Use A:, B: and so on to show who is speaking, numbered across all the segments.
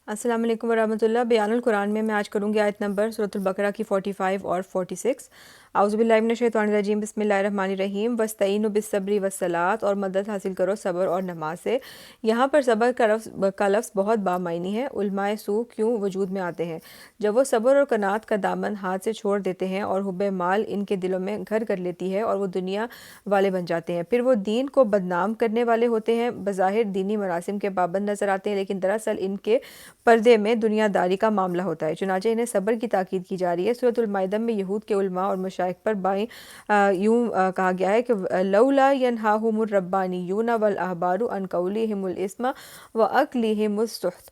A: السلام علیکم ورحمۃ اللہ۔ بیان القرآن میں آج کروں گی آیت نمبر سورۃ البقرہ کی 45 اور 46۔ اعوذ باللہ من الشیطان الرجیم، بسم اللہ الرحمن الرحیم۔ وَاسْتَعِینُوا بِالصَّبْرِ وَالصَّلَاةِ، اور مدد حاصل کرو صبر اور نماز سے۔ یہاں پر صبر کا لفظ بہت بامعنی ہے۔ علماء سو کیوں وجود میں آتے ہیں؟ جب وہ صبر اور قناعت کا دامن ہاتھ سے چھوڑ دیتے ہیں اور حب مال ان کے دلوں میں گھر کر لیتی ہے اور وہ دنیا والے بن جاتے ہیں، پھر وہ دین کو بدنام کرنے والے ہوتے ہیں۔ بظاہر دینی مراسم کے پابند نظر آتے ہیں، لیکن دراصل ان کے پردے میں دنیا داری کا معاملہ ہوتا ہے۔ چنانچہ انہیں صبر کی تاکید کی جا رہی ہے۔ سورۃ المائدہ میں یہود کے علماء اور مشائخ پر بائیں یوں کہا گیا ہے کہ لولا ینہاہم الربانیون والاحبار عن قولہم الاسم واکلہم السحت،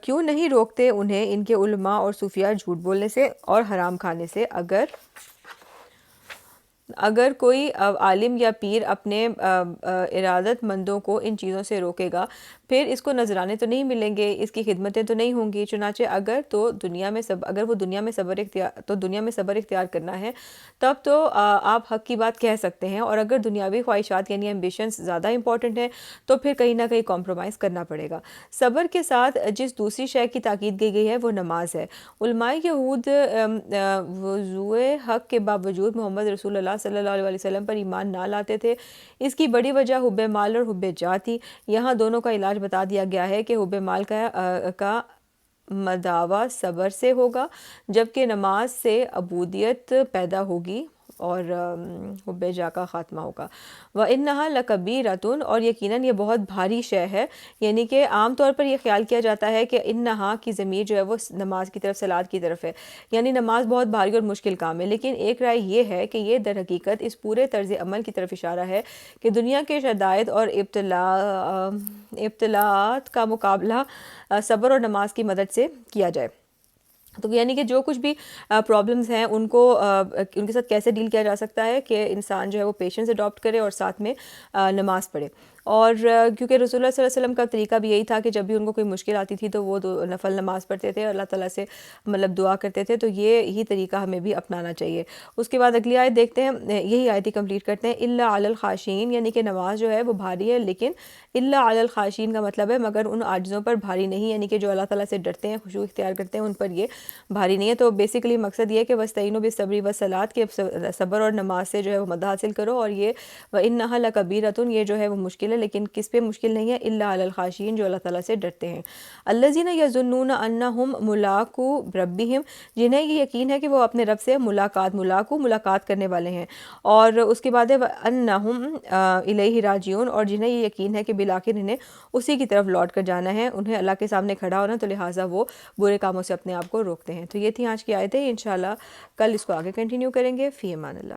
A: کیوں نہیں روکتے انہیں ان کے علماء اور صوفیاء جھوٹ بولنے سے اور حرام کھانے سے؟ اگر کوئی عالم یا پیر اپنے ارادت مندوں کو ان چیزوں سے روکے گا، پھر اس کو نذرانے تو نہیں ملیں گے، اس کی خدمتیں تو نہیں ہوں گی۔ چنانچہ اگر وہ دنیا میں صبر اختیار کرنا ہے، تب تو آپ حق کی بات کہہ سکتے ہیں، اور اگر دنیاوی خواہشات یعنی ایمبیشنز زیادہ امپورٹنٹ ہیں تو پھر کہیں نہ کہیں کمپرومائز کرنا پڑے گا۔ صبر کے ساتھ جس دوسری شے کی تاکید کی گئی ہے وہ نماز ہے۔ علماء یہود وضوء حق کے باوجود محمد رسول اللہ صلی اللہ علیہ وسلم پر ایمان نہ لاتے تھے۔ اس کی بڑی وجہ حب مال اور حب جاہ تھی۔ یہاں دونوں کا علاج بتا دیا گیا ہے کہ حب مال کا مداوع صبر سے ہوگا، جبکہ نماز سے عبودیت پیدا ہوگی اور حب جاہ کا خاتمہ ہوگا۔ وَإِنَّهَا لَكَبِيرَةٌ، اور یقیناً یہ بہت بھاری شے ہے۔ یعنی کہ عام طور پر یہ خیال کیا جاتا ہے کہ انہا کی ضمیر جو ہے وہ نماز کی طرف، صلاۃ کی طرف ہے، یعنی نماز بہت بھاری اور مشکل کام ہے۔ لیکن ایک رائے یہ ہے کہ یہ در حقیقت اس پورے طرز عمل کی طرف اشارہ ہے کہ دنیا کے شدائد اور ابتلاءات کا مقابلہ صبر اور نماز کی مدد سے کیا جائے۔ تو یعنی کہ جو کچھ بھی پرابلمز ہیں ان کے ساتھ کیسے ڈیل کیا جا سکتا ہے کہ انسان جو ہے وہ پیشنس اڈاپٹ کرے اور ساتھ میں نماز پڑھے۔ اور کیونکہ رسول اللہ صلی اللہ علیہ وسلم کا طریقہ بھی یہی تھا کہ جب بھی ان کو کوئی مشکل آتی تھی تو وہ نفل نماز پڑھتے تھے، اللہ تعالیٰ سے دعا کرتے تھے، تو یہی طریقہ ہمیں بھی اپنانا چاہیے۔ اس کے بعد اگلی آیت دیکھتے ہیں، یہی آیت ہی کمپلیٹ کرتے ہیں۔ الا علی الخاشعین، یعنی کہ نماز جو ہے وہ بھاری ہے، لیکن الا علی الخاشعین کا مطلب ہے مگر ان عاجزوں پر بھاری نہیں، یعنی کہ جو اللہ تعالیٰ سے ڈرتے ہیں، خشوع اختیار کرتے ہیں، ان پر یہ بھاری نہیں ہے۔ تو بیسیکلی مقصد یہ ہے کہ وَاسْتَعِینُوا بِالصَّبْرِ وَالصَّلَاةِ، کہ صبر اور نماز سے جو ہے وہ مدد حاصل کرو، اور یہ وَإِنَّهَا لَكَبِيرَةٌ، یہ جو ہے وہ مشکل ہے، لیکن کس پہ مشکل نہیں ہے؟ الا علی الخاشعین، جو اللہ تعالیٰ سے ڈرتے ہیں۔ الذین یظنون انہم ملاقو ربہم، جنہیں یہ یقین ہے کہ وہ اپنے رب سے ملاقات کرنے والے ہیں۔ اور اس کے بعد ہے انہم الیہ راجعون، اور جنہیں یہ یقین ہے کہ بالآخر انہیں اسی کی طرف لوٹ کر جانا ہے، انہیں اللہ کے سامنے کھڑا ہونا، تو لہٰذا وہ برے کاموں سے اپنے آپ کو روکتے ہیں۔ تو یہ تھی آج کی آیتیں، انشاءاللہ کل اس کو آگے کنٹینیو کریں گے۔ فی امان اللہ۔